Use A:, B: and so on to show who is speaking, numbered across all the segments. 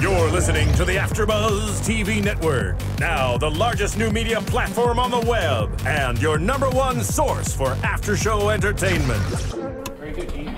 A: You're listening to the AFTERBUZZ TV network. Now the largest new media platform on the web and your #1 source for after-show entertainment.
B: Very good, Keith.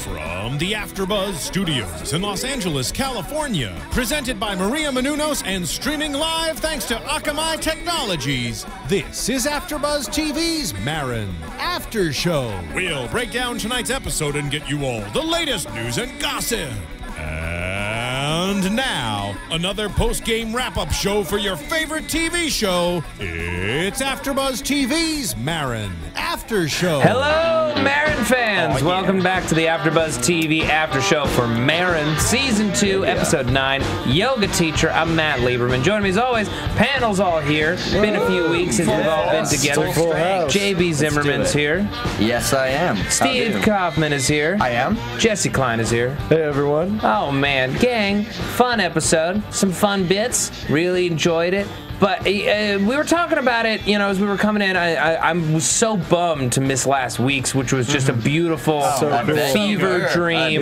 A: From the AFTERBUZZ Studios in Los Angeles, California, presented by Maria Menounos and streaming live thanks to Akamai Technologies, this is AFTERBUZZ TV's Maron After Show. We'll break down tonight's episode and get you all the latest news and gossip. And now, another post-game wrap-up show for your favorite TV show. It's AFTERBUZZ TV's Maron After Show.
C: Hello, Maron fans. Welcome back to the AFTERBUZZ TV After Show for Maron, Season 2, Episode 9, Yoga Teacher. I'm Matt Lieberman. Joining me as always, panel's all here. Been a few weeks since we've all been together. JB Zimmerman's here.
D: Yes, I am.
C: Steve Kaufmann is here.
D: I am.
C: Jessie Klein is here.
E: Hey, everyone.
C: Oh, man. Gang, fun episode. Some fun bits. Really enjoyed it. But we were talking about it, you know, as we were coming in. I was so bummed to miss last week's, which was just a beautiful fever dream,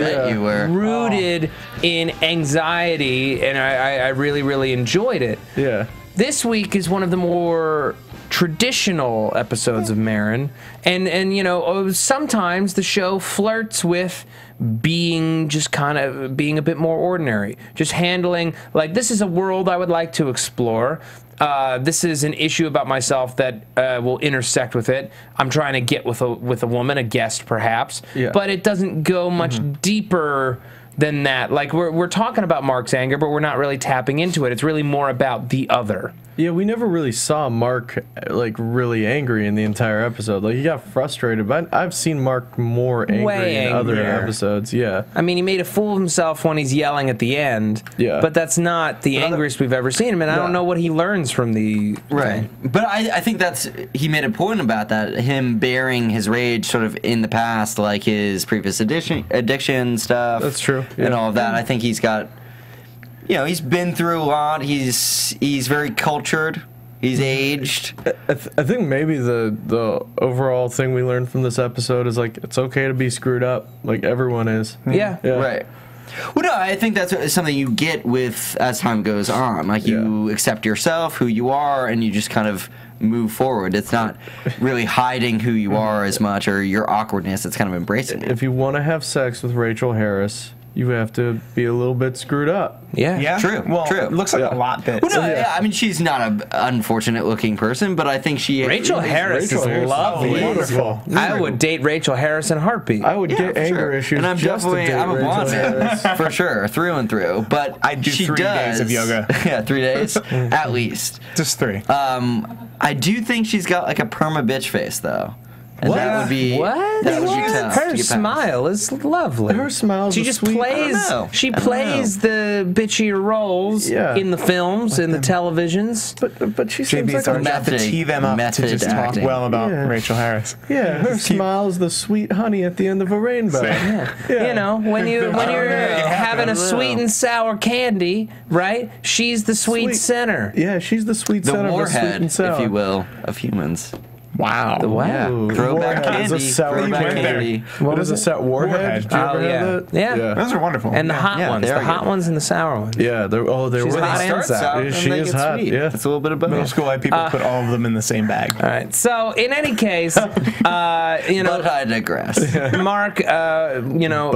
C: rooted in anxiety, and I really, really enjoyed it.
E: Yeah.
C: This week is one of the more traditional episodes of Maron, and you know, sometimes the show flirts with being just kind of being a bit more ordinary, just handling like, this is a world I would like to explore. This is an issue about myself that will intersect with it. I'm trying to get with a woman, a guest perhaps, but it doesn't go much deeper than that. Like, we're talking about Marc's anger, but we're not really tapping into it. It's really more about the other.
E: Yeah, we never really saw Marc, like, really angry in the entire episode. Like, he got frustrated, but I've seen Marc more angry in other episodes, yeah.
C: I mean, he made a fool of himself when he's yelling at the end, but that's not the angriest we've ever seen him, and I don't know what he learns from the thing.
D: But I think he made a point about that, him bearing his rage sort of in the past, like his previous addiction stuff.
E: That's true.
D: And all of that. I think he's got... You know, he's been through a lot. He's very cultured. He's aged.
E: I think maybe the overall thing we learned from this episode is, like, it's okay to be screwed up. Like, everyone is.
C: Yeah.
D: Right. Well, no, I think that's something you get with as time goes on. Like, you accept yourself, who you are, and you just kind of move forward. It's not really hiding who you are as much or your awkwardness. It's kind of embracing it.
E: If you want to have sex with Rachel Harris, you have to be a little bit screwed up.
C: Yeah.
D: True.
F: Well,
D: true.
F: It looks like a lot bit.
D: Well, no, I mean, she's not an unfortunate-looking person, but I think she...
C: Rachel Harris is lovely.
E: Wonderful.
C: I would date Rachel Harris in a heartbeat.
E: I would get anger issues.
D: And I'm definitely... I'm a blonde man, for sure, through and through. But
F: I do 3 days of yoga.
D: Yeah, 3 days, at least.
F: Just 3.
D: I do think she's got, like, a perma bitch face, though. And that would be that would be tough.
C: Her smile is lovely.
E: Her smile.
C: She just plays. She plays the bitchier roles in the films, in the televisions.
E: But she seems like
F: JB's have to tee them up to just talk well about Rachel Harris.
E: Yeah, her smile is the sweet honey at the end of a rainbow.
C: You know, when you're having a sweet and sour candy, right? She's the sweet center.
E: Yeah, she's the sweet center.
D: The warhead,
E: sweet and sour,
D: if you will, of humans.
C: Wow.
D: Yeah. Throwback candy.
E: Throwback candy. What is a set? Warhead? Did you ever have that?
C: Yeah.
F: Those are wonderful.
C: And the hot ones. The hot ones and the sour ones.
E: Yeah. They're
C: She's hot and sour.
E: She is hot.
D: Sweet.
E: Yeah.
D: It's a little bit of both.
F: Middle school people put all of them in the same bag.
C: All right. So, in any case, you know...
D: But I digress.
C: Marc, you know,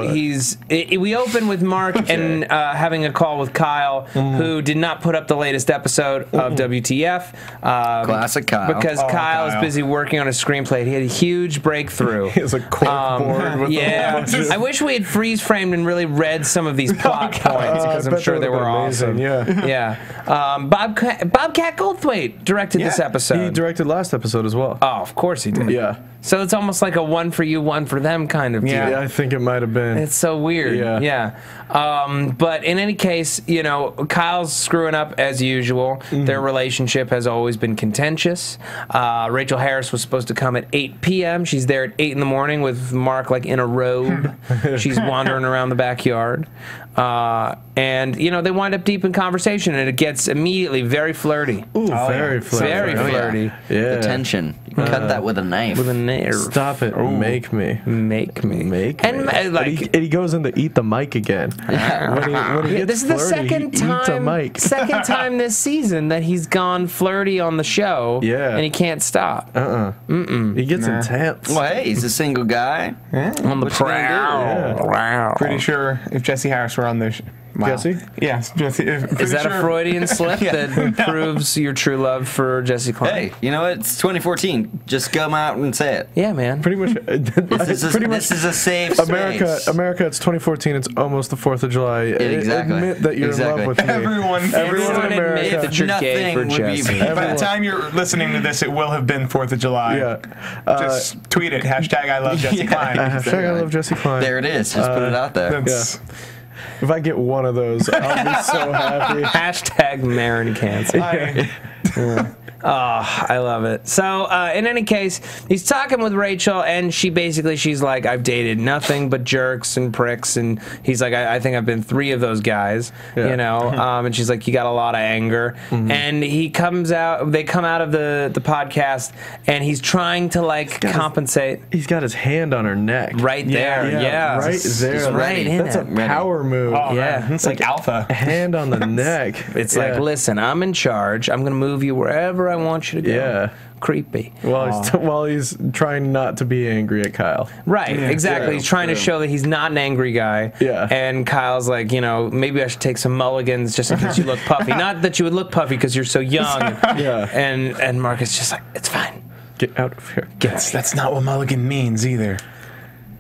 C: we open with Marc and having a call with Kyle, who did not put up the latest episode of WTF.
D: Classic Kyle.
C: Because Kyle is busy working on a screenplay. He had a huge breakthrough.
E: He has a cork board with
C: I wish we had freeze framed and really read some of these plot points, because I'm sure they were awesome.
E: Yeah.
C: Bobcat Goldthwait directed this episode.
E: He directed last episode as well.
C: Oh, of course he did.
E: Yeah.
C: So it's almost like a one for you, one for them kind of deal.
E: Yeah, I think it might have been.
C: It's so weird. Yeah. But in any case, you know, Kyle's screwing up as usual. Their relationship has always been contentious. Rachel Harris was supposed to come at 8 p.m. She's there at 8 in the morning with Marc, like, in a robe. She's wandering around the backyard. And, you know, they wind up deep in conversation, and it gets immediately very flirty.
E: Ooh, very flirty.
C: Very flirty.
D: The tension. You can cut that with a knife.
C: With a knife.
E: Stop it.
F: Ooh.
E: Make me.
C: Make me.
E: Make
C: and,
E: me.
C: like,
E: and he goes in to eat the mic again. When he gets
C: this is the
E: flirty,
C: second
E: he eats a mic.
C: second time this season that he's gone flirty on the show.
E: Yeah.
C: And he can't stop.
E: He gets intense.
D: Well, hey, he's a single guy.
C: On the prowl.
F: Pretty sure if Jesse Harris were on this. Wow.
E: Jesse?
F: Yes, Jesse.
C: Is that a Freudian slip that proves your true love for Jessie Klein?
D: Hey, you know what? It's 2014. Just come out and say it.
C: Yeah, man.
E: Pretty much.
D: This is a safe space.
E: America, it's 2014. It's almost the 4th of July.
D: Exactly.
E: Admit that you're in love with me.
F: Everyone
C: in America. That you're gay for Jesse.
F: By the time you're listening to this, it will have been 4th of July.
E: Yeah.
F: Just tweet it. Hashtag I love Jessie Klein.
E: Hashtag I love Jessie Klein.
D: There it is. Just put it out there.
E: If I get one of those, I'll be so happy.
C: Hashtag Maron cancer. Oh, I love it. So, in any case, he's talking with Rachel, and she's like, I've dated nothing but jerks and pricks, and he's like, I think I've been 3 of those guys, you know, and she's like, you got a lot of anger, and they come out of the podcast, and he's trying to, like, compensate.
E: He's got his hand on her neck.
C: Right there, yeah.
E: Right there.
C: Right in
E: That's a power move.
F: Oh,
C: yeah.
F: Man. It's like alpha.
E: Hand on the neck.
C: It's like, listen, I'm in charge. I'm going to move you wherever I want you to go.
E: Yeah.
C: Creepy.
E: While he's trying not to be angry at Kyle.
C: Right, exactly. He's trying to show that he's not an angry guy.
E: Yeah.
C: And Kyle's like, you know, maybe I should take some mulligans just in case you look puffy. Not that you would look puffy because you're so young.
E: Yeah.
C: And Mark is just like, it's fine.
E: Get out of here.
F: That's not what mulligan means either.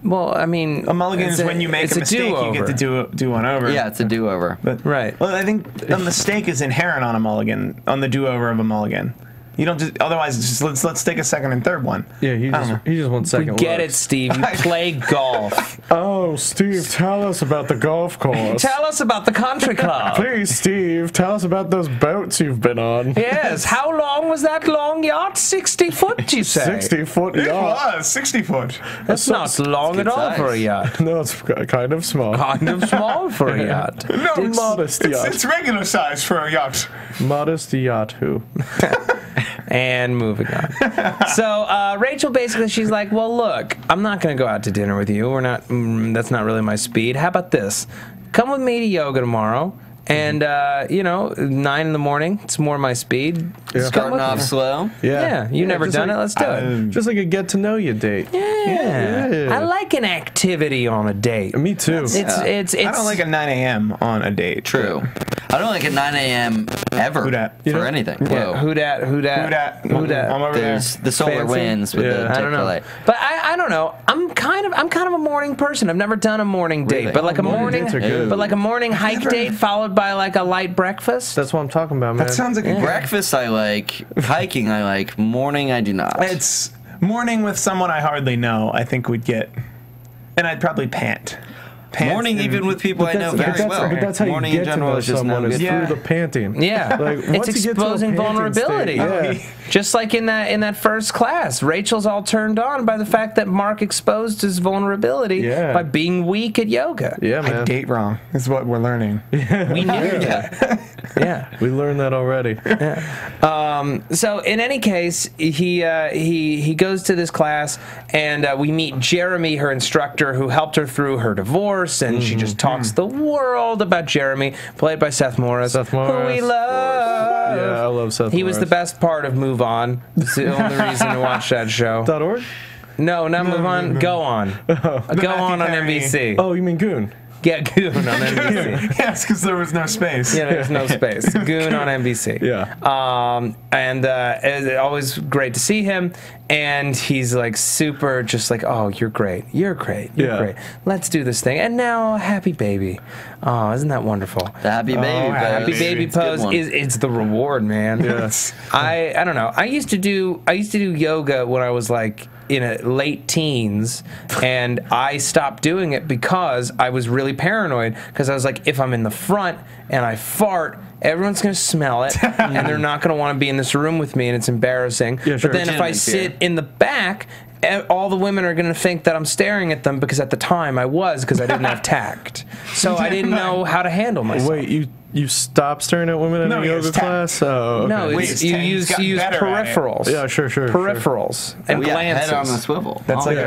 C: Well, I mean,
F: a mulligan is when you make a mistake, you get to do one over.
D: Yeah, it's a do-over.
C: Right.
F: Well, I think a mistake is inherent on a mulligan, on the do-over of a mulligan. You don't just, otherwise it's just let's take a second and third one.
E: Yeah, he just wants second.
C: We get it, Steve. You play golf.
E: Oh, Steve, tell us about the golf course.
C: Tell us about the country club.
E: Please, Steve, tell us about those boats you've been on.
C: Yes. How long was that long yacht? 60 foot, you say?
E: 60-foot yacht.
F: It was 60 foot.
C: That's not long at all for a yacht.
E: No, it's kind of small.
C: Kind of small for a yacht.
F: No,
E: modest yacht.
F: It's regular size for a yacht.
E: Modest yacht who?
C: And moving on. So Rachel basically, she's like, well, look, I'm not going to go out to dinner with you. We're not. That's not really my speed. How about this? Come with me to yoga tomorrow. And, you know, 9 in the morning, it's more my speed.
D: Yeah. Starting off slow.
C: Yeah, you never done it, let's do it.
E: Just like a get-to-know-you date.
C: Yeah. I like an activity on a date.
E: Me too.
C: It's
F: I don't like a 9 a.m. on a date.
D: True. I don't like a 9 a.m. ever for anything.
C: Yeah. Who dat?
F: I'm over there.
D: The solar winds with the
C: I don't know.
D: light.
C: But I don't know. I'm kind of a morning person. I've never done a morning date, but like a morning hike date followed by like a light breakfast.
E: That's what I'm talking about, man.
F: That sounds like a
D: breakfast. I like hiking. I like morning. I do not.
F: It's morning with someone I hardly know. I think would get, and I'd probably pant.
D: Morning, even with people I know very well.
E: But that's how
D: morning
E: you get to know someone is through the panting.
C: Yeah,
E: like,
C: it's exposing vulnerability. Just like in that first class, Rachel's all turned on by the fact that Mark exposed his vulnerability by being weak at yoga.
E: Yeah, man.
F: I date wrong is what we're learning.
C: Yeah. We knew that. Yeah,
E: we learned that already.
C: Yeah. So in any case, he goes to this class, and we meet Jeremy, her instructor, who helped her through her divorce. And she just talks the world about Jeremy, played by Seth Morris, who we love.
E: Yeah, I love Seth Morris.
C: He was the best part of Move On. It's the only reason to watch that show.
E: .org?
C: No, not Move On. Go On. Go On NBC.
E: Oh, you mean Goon?
C: Yeah, Goon on NBC.
F: Yes, because there was no space.
C: Yeah, there's no space. Goon on NBC.
E: Yeah.
C: And it's always great to see him. And he's like super just like, oh, you're great. You're great. You're great. Let's do this thing. And now, happy baby. Oh, isn't that wonderful?
D: The happy baby pose.
C: Happy baby pose it's the reward, man.
E: Yes.
C: I don't know. I used to do yoga when I was like in late teens, and I stopped doing it because I was really paranoid, because I was like, if I'm in the front and I fart everyone's going to smell it, and they're not going to want to be in this room with me, and it's embarrassing.
E: Yeah, sure.
C: But then if I sit in the back, all the women are going to think that I'm staring at them because at the time I was, because I didn't have tact. So I didn't know how to handle myself.
E: Wait, you stop staring at women in a yoga class? Oh, okay.
C: No, you use peripherals.
E: Yeah, sure.
C: Peripherals and glances.
D: Head on the swivel.
F: That's like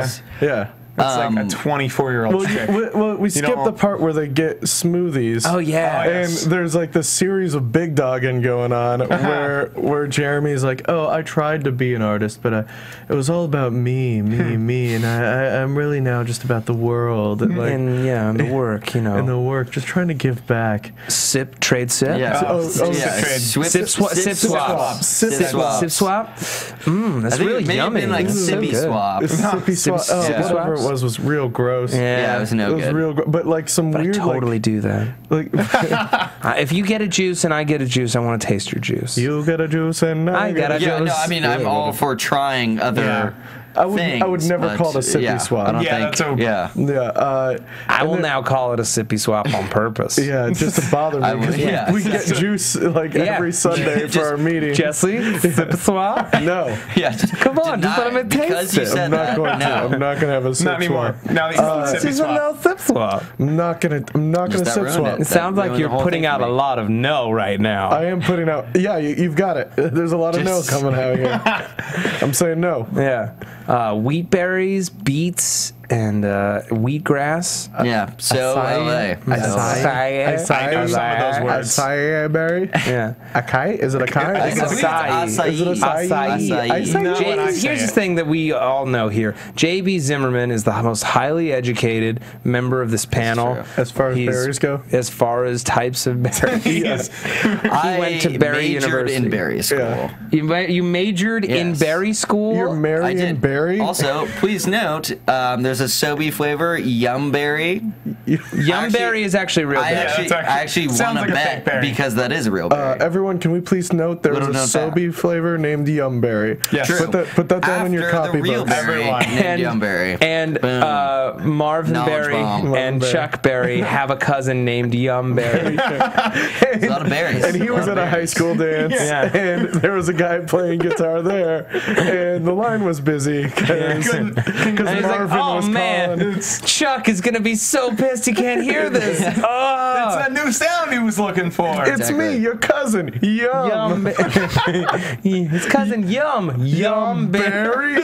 E: Yeah.
F: That's like a 24-year-old chick.
E: Well, we skipped the part where they get smoothies.
C: Oh, yeah.
E: And there's like this series of big dogging going on where Jeremy's like, oh, I tried to be an artist, but it was all about me, and I'm really now just about the world. And, like,
C: and the work,
E: And the work, just trying to give back.
C: Trade sip.
D: Yeah.
C: Sip swap. Sip swap. That's really yummy.
D: Been like sippy swap.
E: Sippy swap. Oh, whatever it was real gross.
D: Yeah, it was no good.
E: It was real but like some weird.
C: I totally do that.
E: Like,
C: if you get a juice and I get a juice, I want to taste your juice.
E: You get a juice and I get a juice.
D: Yeah, no, I mean, I'm all for trying other things.
E: I would never call it a sippy swap.
D: I don't think.
C: I will now call it a sippy swap on purpose.
E: Yeah, just to bother me. Because we get juice like every Sunday for our meeting.
C: Jesse, sip swap?
E: No.
D: Yeah,
C: come on, just let him taste it.
E: I'm not going to. I'm not going to have a sip
F: Not anymore.
E: swap.
F: Now that you
C: sip swap.
E: I'm not going to sip swap.
C: It sounds like you're putting out a lot of no right now.
E: I am putting out. Yeah, you've got it. There's a lot of no coming out here. I'm saying no.
C: Yeah. Wheat berries, beets, and wheatgrass.
D: Yeah. So LA.
F: I know some of those words.
E: Acai berry.
C: Yeah.
E: Acai? Is it acai?
C: Is it acai?
E: Is it acai?
C: Here's the thing that we all know here. J.B. Zimmerman is the most highly educated member of this panel.
E: As far as berries go?
C: As far as types of berries. He went to Berry University.
D: in berry school.
C: Yeah. You majored in berry school?
E: You're Marion Berry?
D: Also, please note, there's a Sobe flavor, Yum Berry.
C: Yum Berry is actually real berry.
D: I actually want to bet because that is a real berry.
E: Everyone, can we please note there is a Sobe flavor named Yum Berry?
F: Yes.
E: Put that down in your copy
D: book.
F: Everyone.
D: Named Yum Berry.
C: And Marvin Berry and Chuck Berry have a cousin named Yum Berry.
D: A lot of berries.
E: And he was at a high school dance, and there was a guy playing guitar there, and the line was busy because Marvin was calling.
C: Chuck is gonna be so pissed he can't hear this.
F: It's that new sound he was looking for.
E: It's me, your cousin, Yum.
C: His cousin Yum Berry.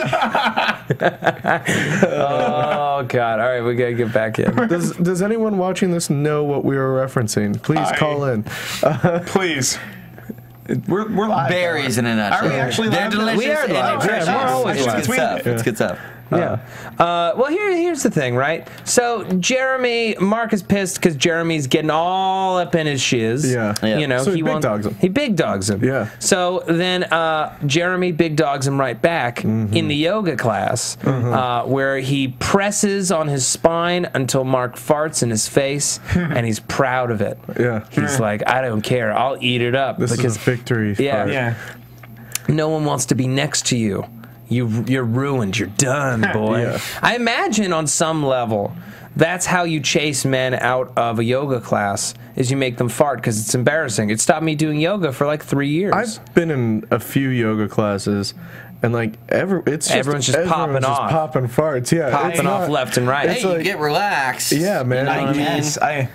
C: Oh God! All right, we gotta get back in.
E: Does anyone watching this know what we were referencing? Please call in.
F: Please. We're live.
D: Berries in a nutshell.
F: Are we actually
D: They're
F: live?
D: delicious.
C: We are live.
D: And
C: Yeah, we're always
D: it's
C: live.
D: good stuff. It's good stuff.
C: Yeah. Well, here's the thing, right? So Mark is pissed because Jeremy's getting all up in his shiz.
E: Yeah.
C: You know,
E: So he big dogs him.
C: He big dogs him.
E: Yeah.
C: So then Jeremy big dogs him right back in the yoga class, where he presses on his spine until Mark farts in his face, and he's proud of it.
E: Yeah.
C: He's like, I don't care. I'll eat it up.
E: This is a victory.
C: Yeah.
F: Yeah.
C: No one wants to be next to you. You're ruined. You're done, boy.
E: Yeah.
C: I imagine on some level, that's how you chase men out of a yoga class, is you make them fart because it's embarrassing. It stopped me doing yoga for like 3 years.
E: I've been in a few yoga classes, and like everyone's just popping farts. Yeah,
C: popping off left and right.
D: Hey, you get relaxed.
E: Yeah, man.
D: You know what I mean?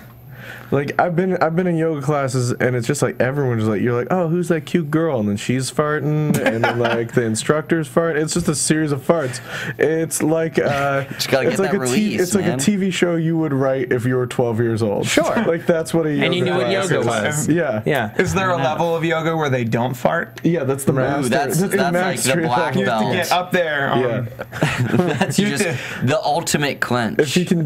E: Like I've been in yoga classes, and it's just like everyone's like, you're like, oh, who's that cute girl? And then she's farting, and then like the instructor's farting. It's just a series of farts. It's like
D: just gotta get that release,
E: it's like a TV show you would write if you were 12 years old.
C: Sure.
E: Like that's what a yoga
C: and you knew what
E: class
C: yoga
E: is.
C: was.
E: Yeah.
C: Yeah.
F: Is there a level of yoga where they don't fart?
E: Yeah, that's the master.
D: That's like the black
F: You have
D: belt.
F: to get up there.
D: That's just the ultimate clench.
E: If you can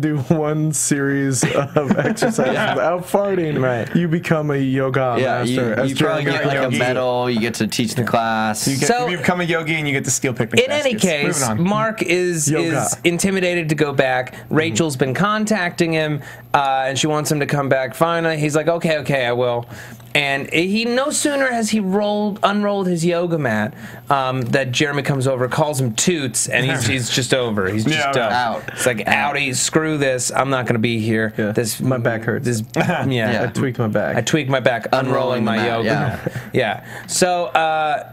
E: do one series of exercises without farting, you become a yoga master.
D: You probably get like a medal. You get to teach the class.
F: You become a yogi and you get to steal picnic
C: in any case, Mark is intimidated to go back. Rachel's been contacting him, and she wants him to come back. Finally, he's like, okay, I will. And he no sooner has he unrolled his yoga mat that Jeremy comes over, calls him Toots, and he's just over. He's just done.
D: Out.
C: It's like, outie, screw this. I'm not going to be here.
E: Yeah. My back hurts. I tweaked my back.
C: I tweaked my back unrolling my yoga mat. Yeah. So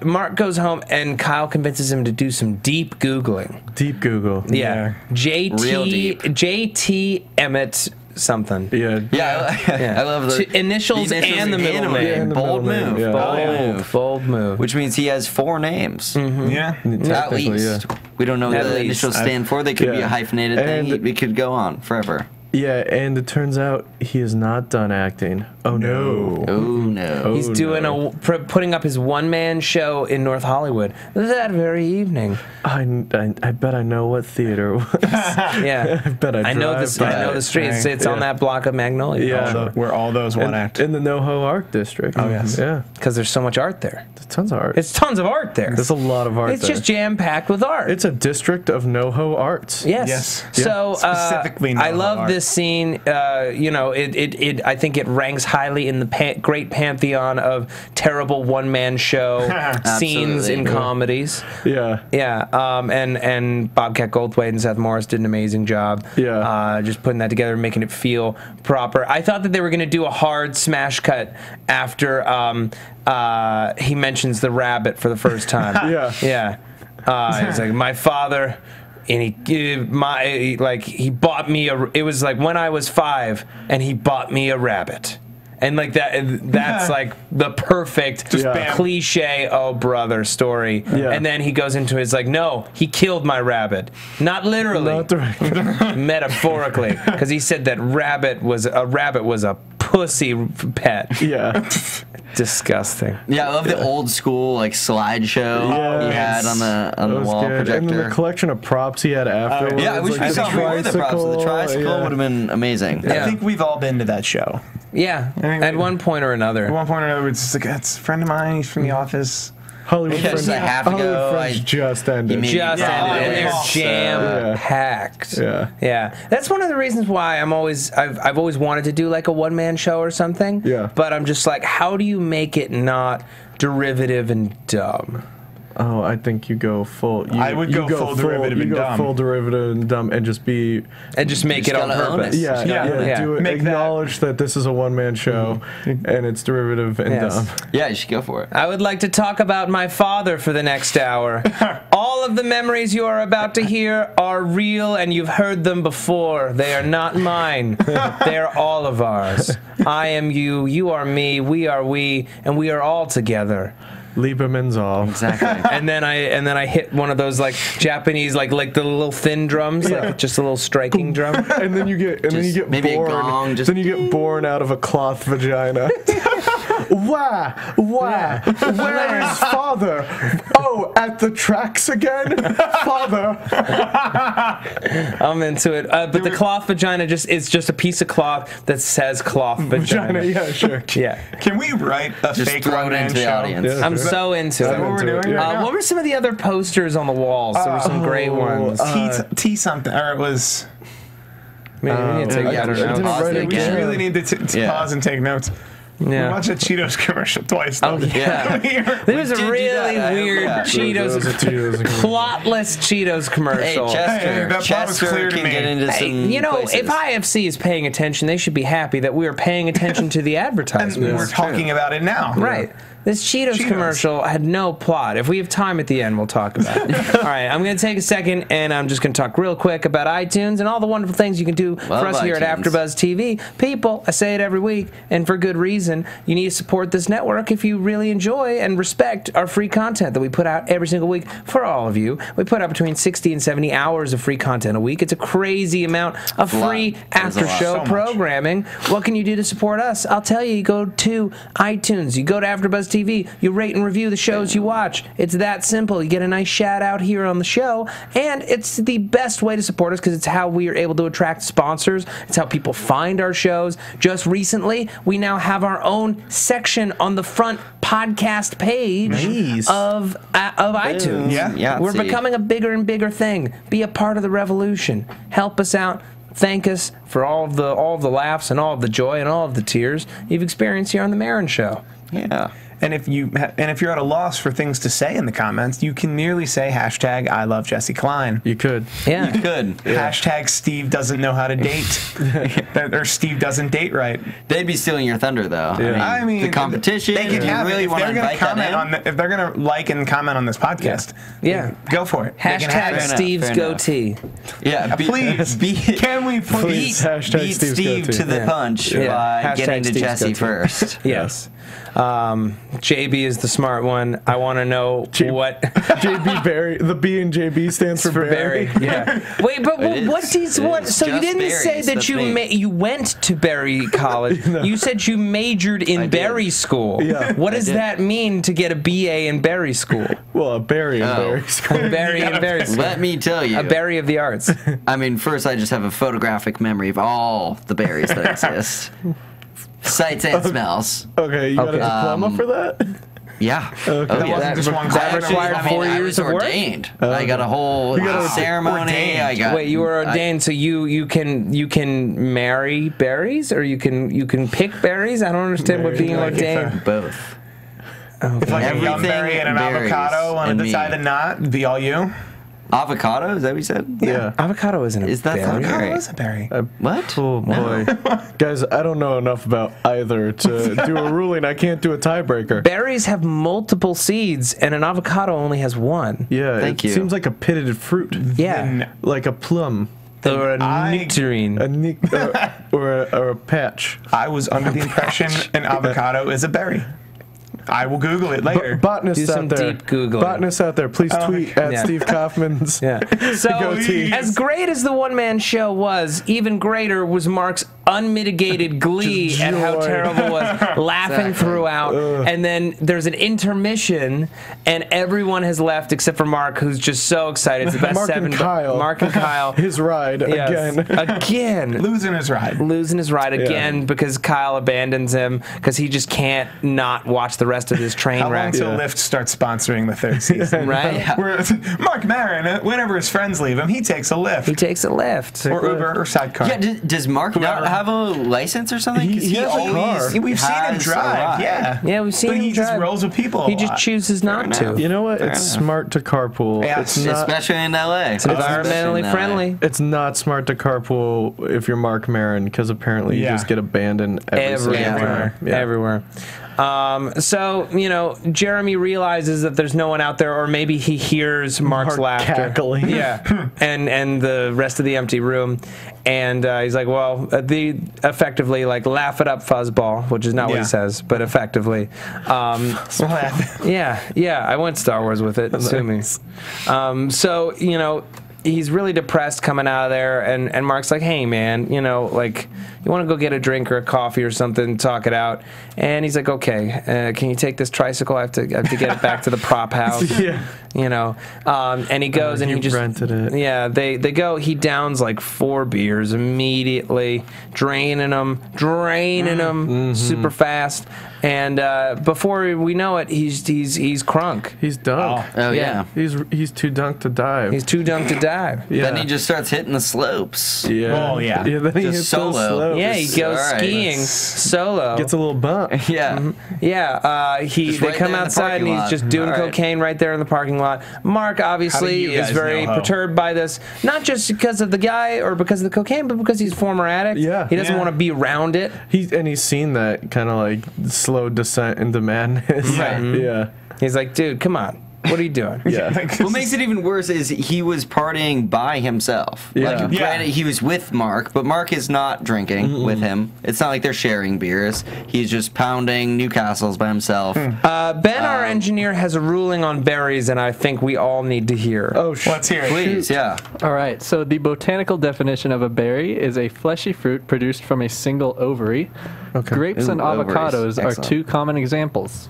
C: Mark goes home, and Kyle convinces him to do some deep Googling.
E: Deep Google.
C: Yeah.
D: Real deep.
C: JT Emmett something.
D: I love the
C: initials and the middle name.
D: Bold move.
E: Yeah.
C: Bold move.
D: Which means he has 4 names.
F: Yeah.
D: At least. We don't know what the initials stand for. They could be a hyphenated thing. It could go on forever.
E: Yeah, and it turns out he is not done acting. Oh no!
D: Oh no!
C: He's doing putting up his one-man show in North Hollywood that very evening.
E: I bet I know what theater it was.
C: Yeah,
E: I bet I
C: know the street. It's on that block of Magnolia.
E: Yeah,
F: where all those one act
E: in the NoHo Art District.
F: Oh yes,
E: yeah,
C: because there's so much art there.
E: There's tons of art.
C: It's tons of art there.
E: There's a lot of art.
C: It's just jam-packed with art.
E: It's a district of NoHo Arts.
C: Yes. So
F: specifically,
C: I love
F: art.
C: this scene. I think it ranks highly in the great pantheon of terrible one-man show scenes in comedies.
E: Yeah.
C: And Bobcat Goldthwait and Seth Morris did an amazing job.
E: Yeah.
C: Just putting that together and making it feel proper. I thought that they were going to do a hard smash cut after he mentions the rabbit for the first time.
E: Yeah.
C: It's like, my father, and he bought me it was like when I was 5, and he bought me a rabbit. And like that's like the perfect cliche, oh brother story.
E: Yeah.
C: And then he goes into his like, no, he killed my rabbit. Not literally.
E: Not directly.
C: Metaphorically. Because he said that rabbit was a pussy pet.
E: Yeah.
C: Disgusting.
D: Yeah, I love the old school like slideshow he had on the wall projector.
E: And then the collection of props he had afterwards.
D: Yeah, I wish we saw more of the props. The tricycle would have been amazing.
F: I think we've all been to that show.
C: Yeah, at one point or another.
F: At one point or another, it's just like, it's a friend of mine. He's from the office.
E: Hollywood Friends.
D: I have to go.
E: Friends just ended.
C: And they're jam packed. Yeah. That's one of the reasons why I've always wanted to do like a one-man show or something.
E: Yeah.
C: But I'm just like, how do you make it not derivative and dumb?
E: Oh, I think you go full.
F: I would go full derivative and dumb.
E: Full derivative and dumb, and just make
C: it on purpose.
E: Yeah. Acknowledge that this is a one-man show, and it's derivative and dumb.
D: Yeah, you should go for it.
C: I would like to talk about my father for the next hour. All of the memories you are about to hear are real, and you've heard them before. They are not mine. They are all of ours. I am you. You are me. We are we, and we are all together.
E: Lieberman's all.
D: Exactly.
C: and then I hit one of those like Japanese like the little thin drums, like just a little striking drum.
E: And then you get
D: maybe
E: born.
D: A gong,
E: then you get born out of a cloth vagina. Why? Where is father? Oh, at the tracks again? Father.
C: I'm into it. But the cloth vagina is just a piece of cloth that says cloth vagina.
E: Yeah, sure.
C: Yeah.
F: Can we write a
D: just
F: fake
D: throw it into the audience?
E: Yeah,
C: I'm so into it.
F: What we're doing right now?
C: What were some of the other posters on the walls? There were some great ones.
F: T something, or it was.
C: Maybe we need to take
D: I don't know.
C: notes.
F: We really need to pause and take notes.
C: Yeah.
F: We watched a Cheetos commercial twice.
C: Oh, yeah. There's a really weird Cheetos, plotless Cheetos commercial.
D: Hey, Chester can get into some places.
C: If IFC is paying attention, they should be happy that we are paying attention to the advertisement.
F: And we're talking about it now.
C: Right. This Cheetos commercial had no plot. If we have time at the end, we'll talk about it. All right, I'm going to take a second, and I'm just going to talk real quick about iTunes and all the wonderful things you can do for us here at AfterBuzz TV. People, I say it every week, and for good reason, you need to support this network if you really enjoy and respect our free content that we put out every single week for all of you. We put out between 60 and 70 hours of free content a week. It's a crazy amount of free after-show programming. What can you do to support us? I'll tell you. You go to iTunes. You go to AfterBuzz TV. You rate and review the shows you watch. It's that simple. You get a nice shout out here on the show, and it's the best way to support us because it's how we are able to attract sponsors. It's how people find our shows. Just recently, we now have our own section on the front podcast page of iTunes.
F: Yeah.
C: We're becoming a bigger and bigger thing. Be a part of the revolution. Help us out. Thank us for all of the laughs and all of the joy and all of the tears you've experienced here on the Maron Show.
D: Yeah.
F: And if you're at a loss for things to say in the comments, you can merely say hashtag I love Jessie Klein.
E: You could.
C: Yeah.
D: Good.
F: Hashtag Steve doesn't know how to date. Or Steve doesn't date right.
D: They'd be stealing your thunder, though.
E: Yeah.
F: I mean,
D: the competition.
F: They can
D: you
F: have
D: really
F: it. If
D: want to
F: they're going to
D: invite that
F: comment
D: in?
F: if they're going to like and comment on this podcast,
C: Yeah.
F: go for it. They can have
C: Hashtag
F: it.
C: Steve's
D: Fair enough.
C: goatee.
D: Yeah,
F: Please,
D: can we
E: Please, hashtag
D: beat
E: Steve's
D: Steve
E: goatee.
D: to the
C: Yeah.
D: punch
C: Yeah.
D: by
C: Hashtag
D: getting to
C: Steve's
D: Jessie
C: goatee.
D: first?
C: Yes. JB is the smart one. I want to know what
E: JB Barry. The B in JB stands for Barry.
C: Yeah. Wait, but
D: It
C: what
D: is.
C: is
D: It
C: what?
D: is
C: So you
D: just
C: didn't say
D: berries,
C: that
D: that's
C: you
D: me.
C: you went to Berry College. You said you majored in
D: did.
C: Berry school.
E: Yeah.
C: What does
D: did.
C: that mean to get a BA in Berry school?
E: Well, a Barry and
D: Oh.
E: Barry school.
C: Berry in Berry school.
D: Let me tell you.
C: A berry of the arts.
D: I mean, first I just have a photographic memory of all the berries that exist. Sights and smells.
E: Okay, you got a
C: Okay.
E: diploma for that?
D: Yeah.
E: Okay.
F: That
D: yeah.
F: wasn't just one
C: that
F: class.
C: required
D: I mean,
C: 4
D: I
C: years
D: was
C: of work?
D: ordained. I got a whole
E: got
D: ceremony.
F: ordained.
D: I got.
C: Wait, you were ordained, so you can marry berries, or you can pick berries? I don't understand what
E: Marry,
C: being
F: like,
C: ordained.
D: both.
F: If like a
D: Everything
F: young berry and an
D: berries
F: avocado wanted
D: and
F: to
D: me.
F: tie the knot, it'd be all you.
D: Avocado? Is that what you said?
E: Yeah.
C: Avocado isn't a
D: Is that
C: berry.
D: not
F: Avocado
D: berry?
F: is a berry.
D: What?
E: Oh boy, guys, I don't know enough about either to do a ruling. I can't do a tiebreaker.
C: Berries have multiple seeds, and an avocado only has one.
E: Yeah,
D: Thank
E: it
D: you.
E: seems like a pitted fruit,
C: Yeah,
E: like a plum,
C: or a
F: I-
C: nectarine.
E: or a patch.
F: I was under the impression an avocado is a berry. I will Google it later.
E: Botanists
C: Do some
E: out there,
C: deep Googling.
E: botanists out there, please tweet at
C: Yeah.
E: Steve Kaufmann's.
C: Yeah. So,
E: Goatee.
C: as great as the one-man show was, even greater was Mark's unmitigated glee
E: Just
C: at how
E: joy.
C: terrible it was, laughing
D: Exactly.
C: throughout. And then there's an intermission, and everyone has left except for Mark, who's just so excited. It's the best
E: Mark and
C: seven.
E: Kyle.
C: Mark and Kyle.
E: His ride
C: Yes.
E: again.
C: Again.
F: Losing his ride.
C: Losing his ride again because Kyle abandons him because he just can't not watch the rest of this train
F: How long
C: wreck.
F: till
E: Yeah.
F: Lyft starts sponsoring the third season?
C: Right?
F: Where Marc Maron, whenever his friends leave him, he takes a Lyft.
C: He takes a lift.
F: or Uber or sidecar.
D: Yeah, does Mark not
F: Whoever.
D: have a license or something? 'Cause
E: He has a
D: always
E: car.
F: We've seen him
D: has a
F: drive.
D: ride.
F: Yeah.
C: Yeah, we've seen
F: But
C: him
F: he just
C: drive.
F: rolls with people.
C: He
F: a
C: just
F: lot.
C: chooses not
D: enough.
C: to.
E: You know what?
D: Fair
E: It's
D: enough.
E: smart to carpool.
F: Yes.
E: It's not.
D: Especially in LA.
C: It's environmentally friendly.
E: It's not smart to carpool if you're Marc Maron because apparently you
F: Yeah.
E: just get abandoned every single
C: Everywhere.
E: time. Yeah.
C: Everywhere. So, Jeremy realizes that there's no one out there, or maybe he hears Mark's
E: Mark
C: laughter.
E: cackling.
C: Yeah. and the rest of the empty room. And he's like, well, effectively, like, laugh it up, fuzzball, which is not what
F: Yeah.
C: he says, but effectively. Yeah, I went Star Wars with it, sue me. So, he's really depressed coming out of there, and Mark's like, hey, man, like, you want to go get a drink or a coffee or something, talk it out. And he's like, okay, can you take this tricycle? I have to get it back to the prop house.
E: Yeah.
C: And he goes and
E: you
C: he just
E: rented it.
C: Yeah, they go. He downs like 4 beers immediately, draining them super fast. And before we know it, he's crunk.
E: He's dunk.
D: Oh yeah.
E: He's too dunk to dive.
C: He's too drunk to dive.
E: yeah.
D: Then he just starts hitting the slopes.
E: Yeah.
F: Oh, yeah.
E: Yeah. Then he
D: Just
E: hits those
D: solo.
E: slopes.
C: Yeah, he goes
D: All right.
C: skiing solo.
E: Gets a little bump.
D: Yeah.
C: Yeah,
D: Just
C: they
D: right
C: come
D: there in the
C: outside and
D: parking
C: he's
D: lot.
C: just doing
D: All right.
C: cocaine right there in the parking lot. Mark obviously
F: you
C: is
F: guys
C: very
F: know how?
C: perturbed by this, not just because of the guy or because of the cocaine, but because he's a former addict.
E: Yeah.
C: He doesn't
F: Yeah.
C: want to be around it.
E: He's seen that kind of like slow descent into madness.
F: Right.
E: Yeah.
C: He's like, dude, come on. What are you doing?
E: Yeah.
D: What makes it even worse is he was partying by himself.
E: Yeah.
D: Like,
F: Yeah.
D: granted, he was with Mark, but Mark is not drinking with him. It's not like they're sharing beers. He's just pounding Newcastles by himself.
C: Ben, our engineer, has a ruling on berries, and I think we all need to hear.
E: Oh,
F: Let's hear it.
D: Please, yeah.
B: All right, so the botanical definition of a berry is a fleshy fruit produced from a single ovary.
E: Okay.
B: Grapes and
D: Ooh, ovaries.
B: avocados are
D: Excellent.
B: 2 common examples.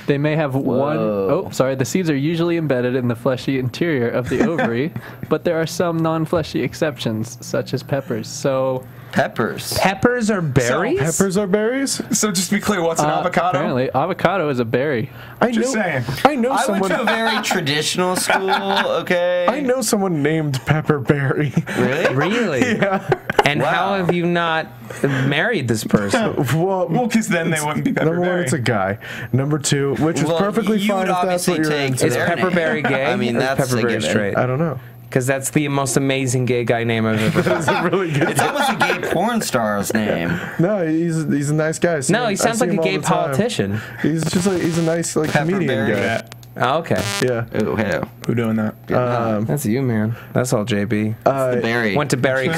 B: They may have the seeds are usually embedded in the fleshy interior of the ovary, but there are some non-fleshy exceptions, such as peppers. So
D: Peppers.
C: Peppers are berries?
E: Peppers are berries?
F: So just to be clear, what's an avocado?
B: Apparently, avocado is a berry.
F: Just saying.
E: I know
D: I went
E: someone.
D: to a very traditional school, okay?
E: I know someone named Pepperberry.
D: Really?
C: Really?
E: Yeah.
C: And how have you not married this person?
E: Well,
F: Because then they wouldn't be
E: number one,
F: Pepperberry.
E: it's a guy. Number two, which is
D: Well,
E: perfectly
D: you
E: fine
D: would
E: if that's what
D: obviously
E: you're
D: take
E: into.
C: Is
D: their
C: Pepperberry
D: name.
C: gay?
D: I mean,
C: or is
D: that's a
C: Pepperberry
D: given.
C: straight?
E: I don't know.
C: Because that's the most amazing gay guy name I've ever heard.
E: That's a really good.
D: It's almost a gay porn star's name.
E: No, he's a nice guy. I see
C: No,
E: him-
C: he
E: I
C: sounds
E: see
C: like a
E: him all
C: gay
E: the time.
C: politician.
E: He's just like he's a nice like comedian
D: Pepperberry.
E: guy.
C: Oh, okay.
E: Yeah.
D: Oh, hello.
F: Who doing that?
C: That's you, man. That's all JB.
D: The berry.
C: Went to Berry,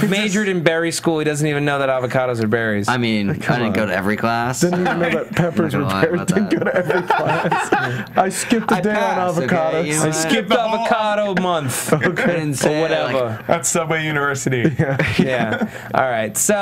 C: majored in berry school. He doesn't even know that avocados are berries.
D: I mean, I didn't
E: on.
D: go to every class.
E: Didn't even know that peppers
D: I'm
E: were
D: not gonna lie
E: berries.
D: about
E: Didn't
D: that.
E: go to every class. I skipped a
D: I
E: day on
D: passed, okay?
E: avocados.
D: You know
C: I
D: what?
C: skipped
F: the whole-
C: avocado month.
D: I didn't
C: Or
D: say,
C: whatever.
D: like,
F: That's Subway University.
C: Yeah. All right. So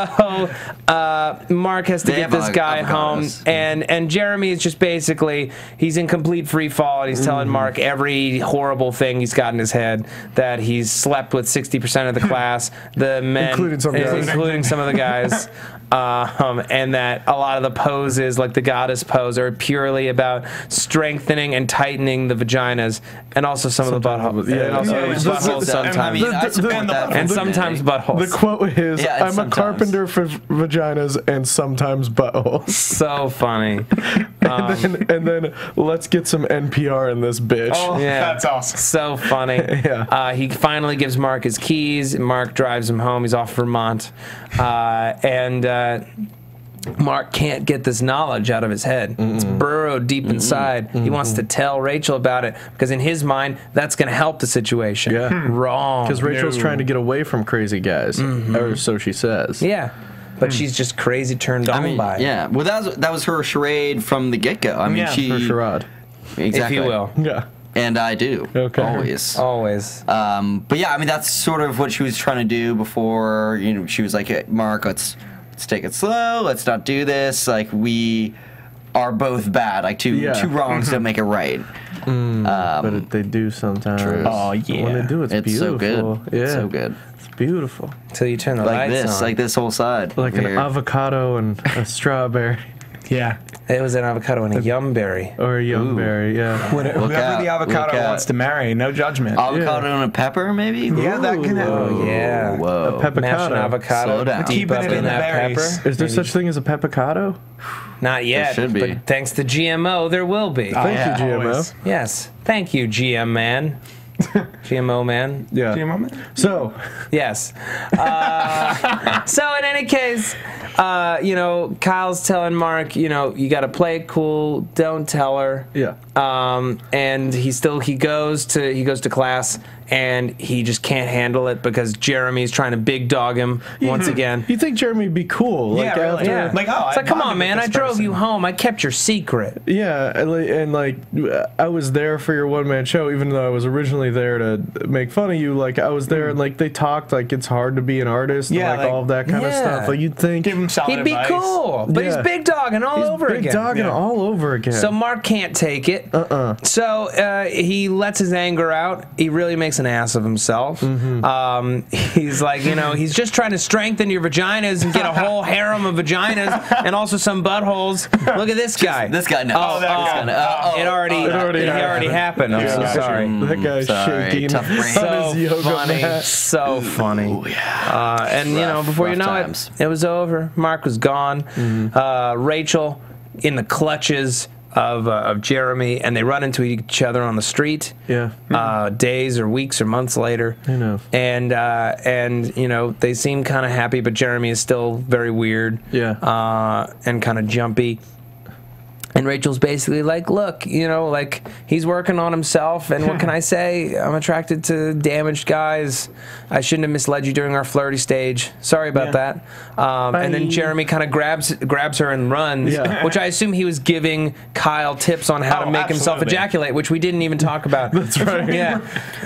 C: Mark has to
D: They
C: get
D: have
C: this guy
D: avocados.
C: home, and Jeremy is just basically he's in complete free fall, and he's telling Mark every horrible thing he's got in his head, that he's slept with 60% of the class, the men,
E: Including some guys.
C: including some of the guys. And that a lot of the poses, like the goddess pose, are purely about strengthening and tightening the vaginas, and also some of the buttholes.
E: Yeah.
C: And also
E: Yeah.
C: buttholes
D: I
C: sometimes.
D: mean, I support that.
C: And sometimes buttholes.
E: The quote is,
D: Yeah, and
E: "I'm a
D: sometimes.
E: carpenter for vaginas and sometimes buttholes."
C: So funny.
E: and then let's get some NPR in this bitch.
F: Oh,
C: Yeah.
F: that's awesome.
C: So funny.
E: Yeah.
C: He finally gives Mark his keys. Mark drives him home. He's off Vermont. And Mark can't get this knowledge out of his head. It's burrowed deep inside. He wants to tell Rachel about it because in his mind, that's going to help the situation.
E: Yeah.
C: Wrong.
E: Because Rachel's trying to get away from crazy guys, or so she says.
C: Yeah. But she's just crazy turned on
D: I mean,
C: by it.
D: yeah. Well, that was her charade from the get-go. I mean,
F: Yeah,
D: she...
E: Her charade.
D: Exactly.
C: If you will.
E: Yeah.
D: And I do.
E: Okay.
D: Always.
C: Always.
D: But yeah, I mean, that's sort of what she was trying to do before, she was like, hey, Mark, let's take it slow. Let's not do this. Like, we are both bad. Like, two wrongs don't make it right.
E: But they do sometimes.
D: True.
F: Oh, yeah.
E: When they do, it's
D: It's so
E: beautiful.
D: good.
E: Yeah.
D: It's so good.
E: It's beautiful.
C: Until you turn the
D: Like
C: lights
D: this.
C: on.
D: Like this whole side.
E: Like an
D: here.
E: avocado and a strawberry.
F: Yeah.
C: It was an avocado and a yum berry.
E: Or a young
D: Ooh.
E: berry, yeah.
F: Whoever the
D: out,
F: avocado
D: look
F: wants
D: out.
F: to marry, no judgment.
D: Avocado and a pepper, maybe?
F: Yeah, that can happen.
C: Oh, yeah.
D: Whoa.
E: A pepper-
C: Mash an
E: Avocado.
C: avocado
D: Slow down.
C: deep
F: Keeping
C: up
F: it
C: in
F: in the
C: that
F: berries.
C: pepper.
E: Is there such thing as a pepicado?
C: Not yet,
D: should be.
C: but thanks to GMO, there will be.
E: Thank you, GMO.
F: always.
C: Yes. Thank you, GM man. GMO man.
E: Yeah.
F: Do you moment?
E: So,
C: Yes. So in any case, Kyle's telling Mark, you got to play it cool. Don't tell her.
E: yeah.
C: And he goes to class, and he just can't handle it because Jeremy's trying to big dog him once again.
E: You think Jeremy would be cool? Like,
F: Yeah, really.
E: after,
C: Yeah.
F: Like, oh,
C: it's
F: I
C: like, come
F: bonded
C: on,
F: with
C: man. I
F: this
C: drove
F: person.
C: you home. I kept your secret.
E: Yeah, and like I was there for your one-man show, even though I was originally there to make fun of you. Like I was there, and like they talked like it's hard to be an artist,
F: Yeah,
E: and like
F: like-
E: all of that kind of
C: Yeah.
E: stuff. Like you'd think
F: Give him solid
C: He'd be
F: advice.
C: cool, but he's
E: Yeah.
C: big dogging all
E: he's
C: over
E: big
C: again.
E: dogging
F: Yeah.
E: all over again.
C: So Mark can't take it. So he lets his anger out. He really makes an ass of himself. He's like, he's just trying to strengthen your vaginas and get a whole harem of vaginas and also some buttholes. Look at this guy.
D: This guy, no.
C: Oh,
D: This guy, no.
C: it already happened. I'm so sorry.
E: that guy's
D: Sorry,
E: shaking
D: tough brain.
E: on
C: So
E: his yoga
C: funny,
E: mat.
C: so funny. And
D: Rough,
C: before you
D: rough
C: know
D: times.
C: it was over. Mark was gone. Rachel in the clutches of Jeremy, and they run into each other on the street.
E: Yeah.
C: Days or weeks or months later.
E: I know.
C: And they seem kind of happy, but Jeremy is still very weird.
E: Yeah.
C: And kind of jumpy. And Rachel's basically like, look, like he's working on himself, and what can I say? I'm attracted to damaged guys. I shouldn't have misled you during our flirty stage. Sorry about that. And then Jeremy kind of grabs her and runs,
E: Yeah.
C: which I assume he was giving Kyle tips on how to make himself
F: absolutely.
C: ejaculate, which we didn't even talk about. That's
E: right.
C: Yeah.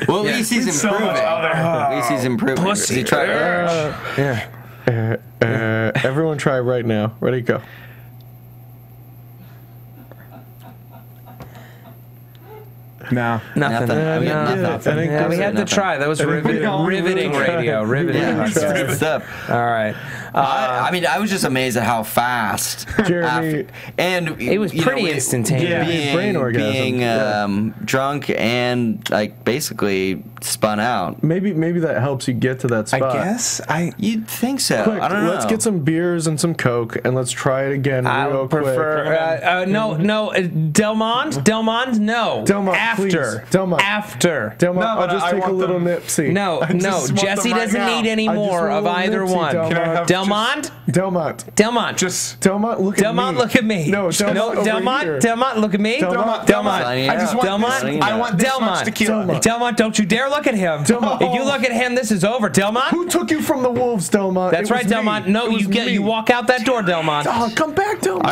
D: Well, at least he's
F: So
D: improving.
F: much other.
D: At least he's improving.
C: Pussy.
D: He tried.
C: Yeah.
E: Everyone try right now. Ready, go.
F: No.
C: Nothing.
D: Nothing. We got
C: No.
D: nothing.
C: Yeah, we had to
D: Nothing.
C: try. That was riveting radio. Riveting.
D: Yeah, it's good stuff.
C: All right.
D: I mean, I was just amazed at how fast
E: Jeremy-
D: and
C: It was pretty instantaneous.
E: Yeah. Brain orgasm.
D: being drunk and like basically spun out.
E: Maybe that helps you get to that
F: I
E: spot.
F: guess.
D: You'd think so.
E: Quick,
D: I don't know.
E: let's get some beers and some Coke, and let's try it again
C: I
E: real
C: would prefer no Delmont, no.
E: Delmont,
C: after
E: please. Delmont.
C: after.
E: Delmont,
F: No,
E: I'll
F: but
E: just
F: I
E: take a
F: want
E: little
F: them-
E: nipsey.
C: No,
F: just want
C: Jessie
F: them right
C: doesn't
F: now.
C: need any
E: I just
C: more
E: want
C: of
E: a little
C: either
E: nipsey,
C: one.
E: Delmont.
F: Can I have
C: Delmont,
E: Delmont.
C: Delmont,
F: Just
E: Delmont, look
C: Delmont,
E: at me.
C: look at me.
E: No, Delmont, over
C: Delmont,
E: here.
C: Delmont, look at me.
E: Delmont,
C: Delmont.
F: I just want
C: Delmont.
F: this. I want this much
C: Delmont.
F: tequila.
C: Delmont, don't you dare look at him.
E: Delmont.
C: If you look at him, this is over. Delmont.
E: Who took you from the wolves, Delmont?
C: That's
E: It
C: right,
E: was me.
C: Delmont. No,
E: It was me.
C: you walk out that door, Delmont.
E: Oh, come back, Delmont.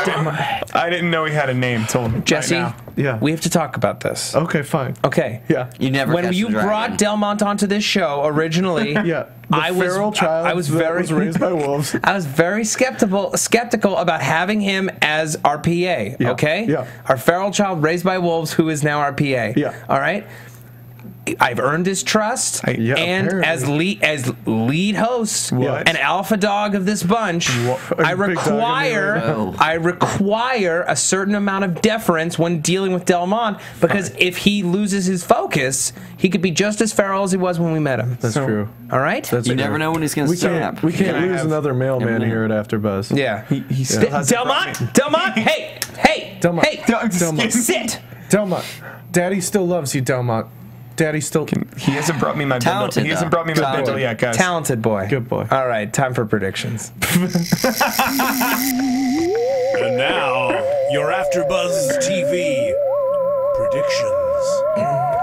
F: I didn't know he had a name till
C: Jesse,
F: right now.
E: Yeah.
C: we have to talk about this.
E: Okay, fine.
C: Okay.
E: Yeah.
D: You never
C: When
D: catch
C: you
D: the dragon.
C: brought Delmont onto this show originally,
E: Yeah. The
C: I was
E: feral child
C: I was
E: that
C: very
E: was raised by wolves.
C: I was very skeptical about having him as our PA.
E: Yeah.
C: Okay.
E: Yeah.
C: Our feral child raised by wolves, who is now our PA.
E: Yeah.
C: All right. I've earned his trust,
E: Yeah,
C: and
E: apparently.
C: as lead host,
E: What?
C: an alpha dog of this bunch, I
E: Big dog in
D: the
C: require a certain amount of deference when dealing with Delmont, because if he loses his focus, he could be just as feral as he was when we met him.
E: That's true.
C: All right.
E: That's
D: You
E: true.
D: never know when he's going to
E: We
D: snap.
E: can't
F: Can I
E: lose
F: have-
E: another mailman here at AfterBuzz.
C: Yeah.
F: He still hasn't brought me-
C: Delmont, hey,
E: Delmont.
C: hey,
E: Delmont.
C: sit.
E: Delmont, Daddy still loves you, Delmont. Daddy still.
F: He hasn't brought me my bindle.
D: Talented,
F: He hasn't
D: though.
F: brought me my
D: Talented.
F: bindle yet, guys.
C: Talented boy.
E: Good boy.
C: All right, time for predictions.
A: And now, your AfterBuzz TV predictions.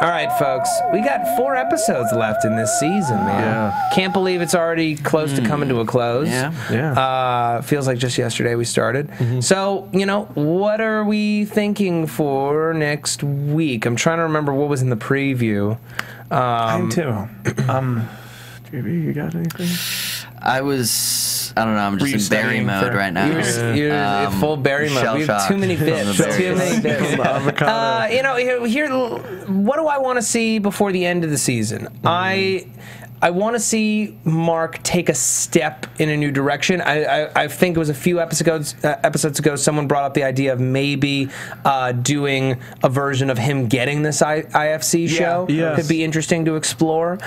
C: All right, folks, we got 4 episodes left in this season, man.
E: Yeah.
C: Can't believe it's already close to coming to a close.
D: Yeah.
E: Yeah.
C: Feels like just yesterday we started. So, what are we thinking for next week? I'm trying to remember what was in the preview.
F: I'm too.
E: JB, you got anything?
D: I don't know, I'm
F: Were you
D: just in berry
F: studying
D: mode
F: for-
D: right now.
C: You're in full berry mode. We have too many bits. Too many bits.
E: Avocado.
C: Here, what do I want to see before the end of the season? I want to see Marc take a step in a new direction. I think it was a few episodes ago someone brought up the idea of maybe doing a version of him getting this IFC show.
E: Yes.
C: Could be interesting to explore.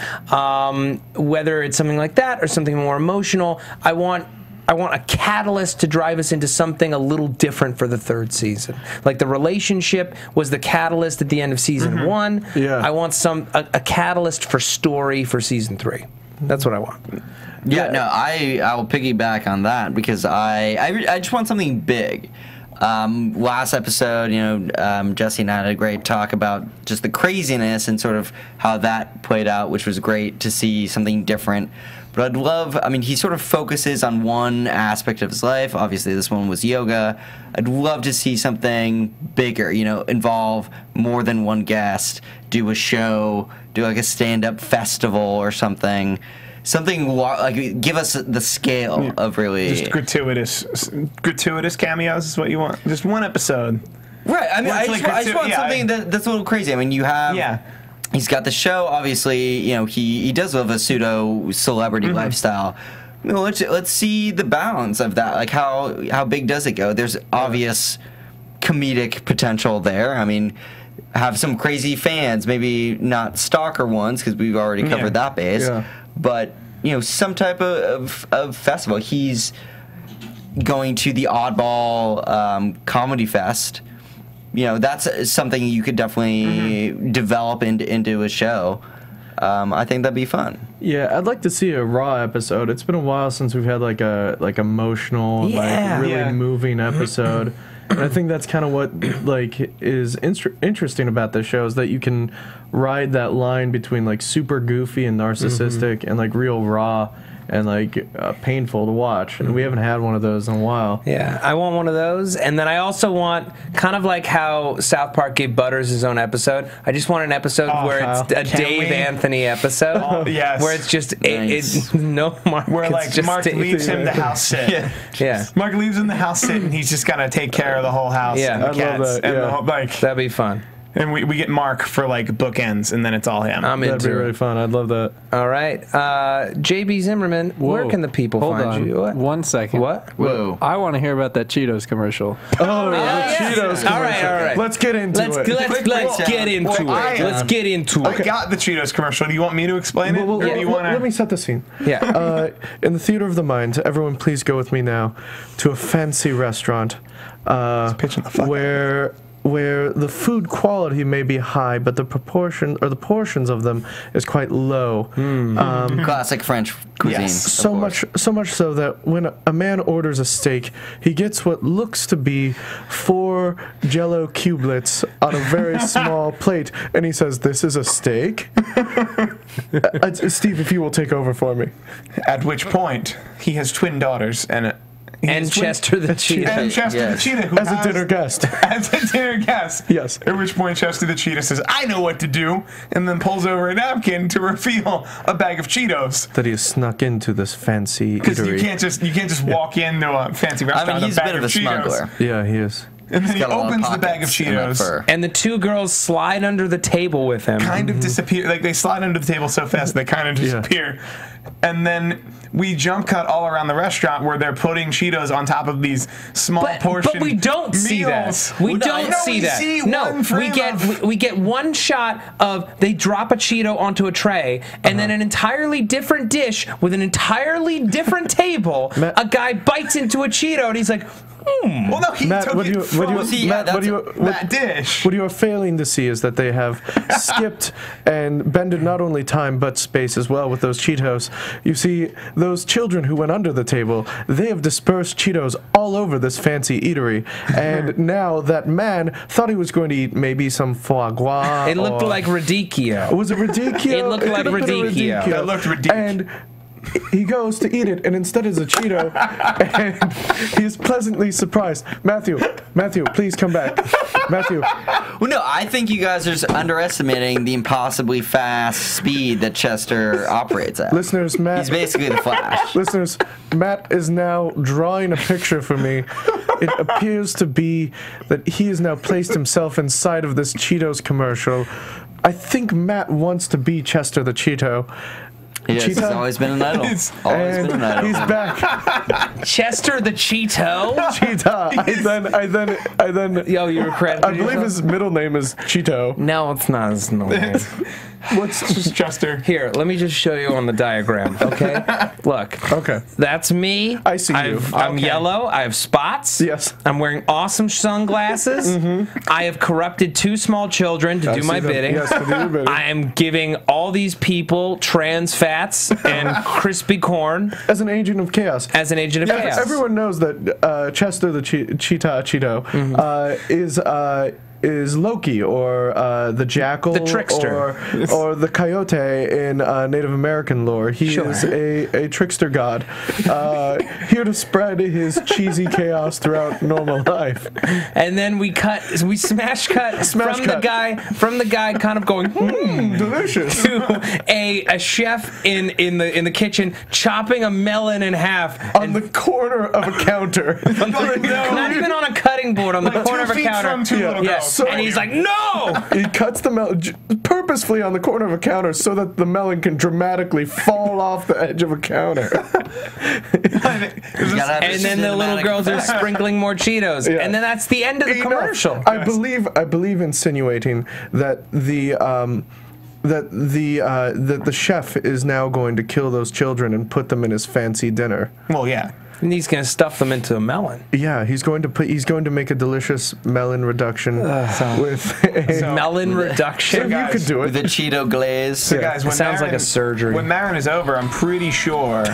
C: Whether it's something like that or something more emotional, I want a catalyst to drive us into something a little different for the 3rd season. Like the relationship was the catalyst at the end of season 1.
E: Yeah.
C: I want a catalyst for story for season 3. That's what I want.
D: Yeah, no, I will piggyback on that because I just want something big. Last episode, Jessie and I had a great talk about just the craziness and sort of how that played out, which was great to see something different. But he sort of focuses on one aspect of his life. Obviously, this one was yoga. I'd love to see something bigger, involve more than one guest, do a show, do like a stand-up festival or something. Like give us the scale of really...
F: Just gratuitous cameos is what you want. Just one episode.
D: Right, I
F: Well,
D: I
F: it's
D: just,
F: like
D: I just want
F: yeah,
D: something that's a little crazy. You have...
F: Yeah.
D: He's got the show, obviously, he does live a pseudo-celebrity lifestyle. Let's see the balance of that. Like, how big does it go? There's obvious comedic potential there. Have some crazy fans, maybe not stalker ones, because we've already covered that base.
E: Yeah.
D: But, some type of festival. He's going to the Oddball Comedy Fest. That's something you could definitely develop into a show. I think that'd be fun.
E: Yeah, I'd like to see a Raw episode. It's been a while since we've had like emotional,
C: Yeah.
E: really
F: Yeah.
E: moving episode. And I think that's kind of what is interesting about this show is that you can ride that line between super goofy and narcissistic and real raw and painful to watch. And we haven't had one of those in a while.
C: Yeah, I want one of those, and then I also want kind of like how South Park gave Butters his own episode. I just want an episode where it's a
F: Can
C: Dave
F: we?
C: Anthony episode.
F: Oh, yes.
C: Where it's just
D: Nice.
C: no Mark.
F: Where
C: it's just
F: Mark
C: Dave.
F: leaves him the house sit.
C: Yeah,
F: Mark leaves him the house sit, and he's just gonna take care of the whole house
C: Yeah.
F: and the
E: I'd love
F: cats
E: that,
F: and
E: yeah.
F: the whole
C: that'd be fun.
F: And we get Mark for like bookends, and then it's all him.
C: I'm
E: That'd be
C: into
E: really
C: it.
E: fun. I'd love that.
C: All right. JB Zimmerman, where
B: Whoa.
C: can the people
B: Hold
C: find
B: on.
C: you? What?
B: 1 second.
C: What?
D: Whoa.
B: I want to hear about that Cheetos commercial.
E: Oh, the
C: yes.
E: Cheetos.
C: All right, all right.
E: Let's get into
C: Let's
E: it.
C: get into it. Let's get into
F: I
C: it.
F: got the Cheetos commercial. Do you want me to explain it, or do you want
E: Let me
F: to?
E: set the scene.
C: Yeah.
E: In the theater of the mind, everyone please go with me now to a fancy restaurant
F: pitching the fuck
E: where the food quality may be high, but the proportion or the portions of them is quite low.
D: Classic French cuisine.
F: Yes.
E: So much so that when a man orders a steak, he gets what looks to be 4 Jello cubelets on a very small plate, and he says, "This is a steak." Steve, if you will take over for me.
F: At which point he has twin daughters and
C: Chester the Cheetah.
F: And Chester the
D: Yes.
F: Cheetah, who
E: As a
F: has-
E: dinner guest.
F: As a dinner guest.
E: Yes.
F: At which point Chester the Cheetah says, "I know what to do," and then pulls over a napkin to reveal a bag of Cheetos.
E: That he has snuck into this fancy
F: Because
E: eatery.
F: you can't just walk into a fancy
D: I
F: restaurant
D: mean, he's
F: with
D: a
F: a bag
D: bit of a
F: Cheetos.
D: smuggler.
E: Yeah, he is.
F: And then he
D: Got a lot of
F: opens the bag of
D: pockets in that
F: Cheetos.
D: fur.
C: And the 2 girls slide under the table with him.
F: Kind of disappear. Like they slide under the table so fast they kind of disappear. And then we jump cut all around the restaurant where they're putting Cheetos on top of these small portion
C: But we don't see that.
F: meals.
C: We
F: No,
C: don't
F: no,
C: see
F: we
C: that.
F: see
C: No,
F: one frame of-
C: we get one shot of they drop a Cheeto onto a tray, and then an entirely different dish with an entirely different table.
E: Matt-
C: A guy bites into a Cheeto, and he's like,
F: Well, no, he
E: Matt,
F: took
E: what
F: it
E: you,
F: from
E: what you,
D: See, yeah,
E: Matt, what
D: that's
E: you, what,
F: that dish.
E: what you are failing to see is that they have skipped and bended not only time but space as well with those Cheetos. You see, those children who went under the table, they have dispersed Cheetos all over this fancy eatery, and now that man thought he was going to eat maybe some foie gras.
C: it looked
E: or-
C: like Radicchio.
E: Was it Radicchio?
C: It looked like
E: could have been a
C: Radicchio.
F: That looked ridiculous.
E: And he goes to eat it, and instead is a Cheeto, and he's pleasantly surprised. Matthew, please come back. Matthew.
D: Well, no, I think you guys are just underestimating the impossibly fast speed that Chester operates at.
E: Listeners, Matt.
D: He's basically the Flash.
E: Listeners, Matt is now drawing a picture for me. It appears to be that he has now placed himself inside of this Cheetos commercial. I think Matt wants to be Chester the Cheeto.
D: Yes, he's
E: Cheetah.
D: always been an idol. Always been an
E: And
D: idol.
E: he's back.
C: Chester the Cheeto.
E: Cheetah. I then.
C: Yo, you were credited.
E: I believe his middle name is Cheeto.
C: No, it's not his name.
E: What's
F: Chester.
C: Here, let me just show you on the diagram, okay? Look.
E: okay?
C: That's me.
E: I see you.
C: I'm
F: Okay.
C: yellow. I have spots.
E: Yes.
C: I'm wearing awesome sunglasses. I have corrupted 2 small children to
E: I
C: do
E: see
C: my
E: them.
C: bidding.
E: Yes, to do your bidding.
C: I am giving all these people trans fats and crispy corn
E: As an agent of chaos.
C: as an agent of chaos.
E: Everyone knows that Chester the Cheeto is Loki or the jackal,
C: The trickster.
E: or the coyote in Native American lore. He
C: Sure.
E: is a trickster god, here to spread his cheesy chaos throughout normal life.
C: And then we smash cut from the guy kind of going
E: Delicious.
C: to a chef in the kitchen chopping a melon in half
E: On the corner of a counter.
C: not even on a cutting board, on the
F: Like
C: corner
F: 2
C: of a
F: feet
C: counter.
F: from 2 little
C: Yeah.
F: girls.
C: And he's like, no!
E: He cuts the melon purposefully on the corner of a counter so that the melon can dramatically fall off the edge of a counter.
C: And then the little girls are sprinkling more Cheetos.
E: Yeah.
C: And then that's the end of the commercial.
E: I believe insinuating that the chef is now going to kill those children and put them in his fancy dinner.
F: Well, yeah.
C: And he's going to stuff them into a melon.
E: Yeah, he's going to make a delicious melon reduction with a.
C: Melon reduction.
E: you
F: guys,
E: could do
D: With
E: it.
D: the Cheeto glaze.
F: So guys, when
C: sounds like a surgery.
F: When Maron is over, I'm pretty sure.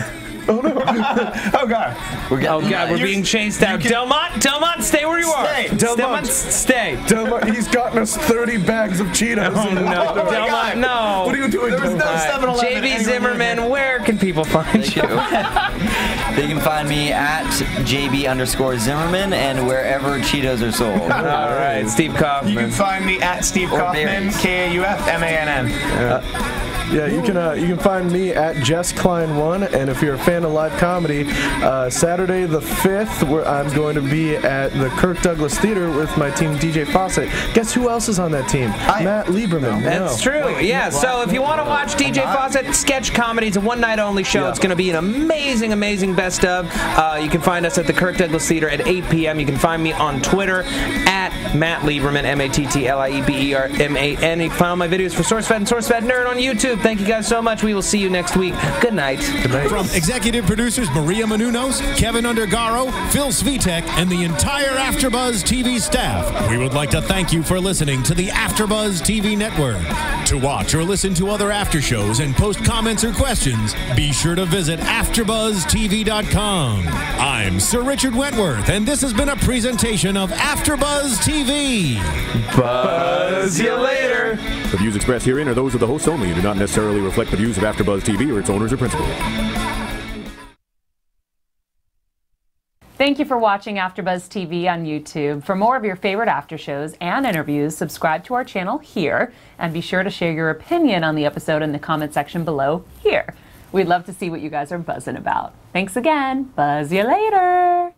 F: Oh no! Oh god!
D: We're
C: Oh
D: getting
C: God, we're being chased out. Delmont, stay where you are.
F: Stay.
C: Delmont, stay.
E: Delmont, he's gotten us 30 bags of Cheetos.
C: Oh no, Delmont, no.
E: What are you doing?
F: There was no
E: Delmont?
F: 7-Eleven
C: JB
F: anywhere
C: Zimmerman,
F: near
C: where can people find you?
D: They can find me at JB_Zimmerman and wherever Cheetos are sold.
C: All right, Steve
F: here. You
C: Kaufmann.
F: can find me at Steve
D: Or
F: Kaufmann,
D: berries.
F: Kaufmann.
E: Yeah, you can find me at Jessie Klein 1, and if you're a fan of live comedy, Saturday the 5th, where I'm going to be at the Kirk Douglas Theater with my team DJ Fawcett. Guess who else is on that team? Matt Lieberman.
C: That's true. Yeah. So if you want to watch DJ Fawcett sketch comedy, it's a one-night-only show.
E: Yeah.
C: It's going to be an amazing, amazing best of. You can find us at the Kirk Douglas Theater at 8 p.m. You can find me on Twitter at Matt Lieberman, MattLieberman. You can find all my videos for SourceFed and SourceFed Nerd on YouTube. Thank you guys so much. We will see you next week. Good night.
E: Good night.
A: From executive producers Maria Menounos, Kevin Undergaro, Phil Svitek, and the entire AfterBuzz TV staff, we would like to thank you for listening to the AfterBuzz TV network. To watch or listen to other after shows and post comments or questions, be sure to visit AfterBuzzTV.com. I'm Sir Richard Wentworth, and this has been a presentation of AfterBuzz TV.
C: Buzz you later.
G: The views expressed herein are those of the hosts only and do not necessarily reflect the views of AfterBuzz TV or its owners or principals.
H: Thank you for watching AfterBuzz TV on YouTube. For more of your favorite after shows and interviews, subscribe to our channel here, and be sure to share your opinion on the episode in the comment section below here. We'd love to see what you guys are buzzing about. Thanks again. Buzz you later.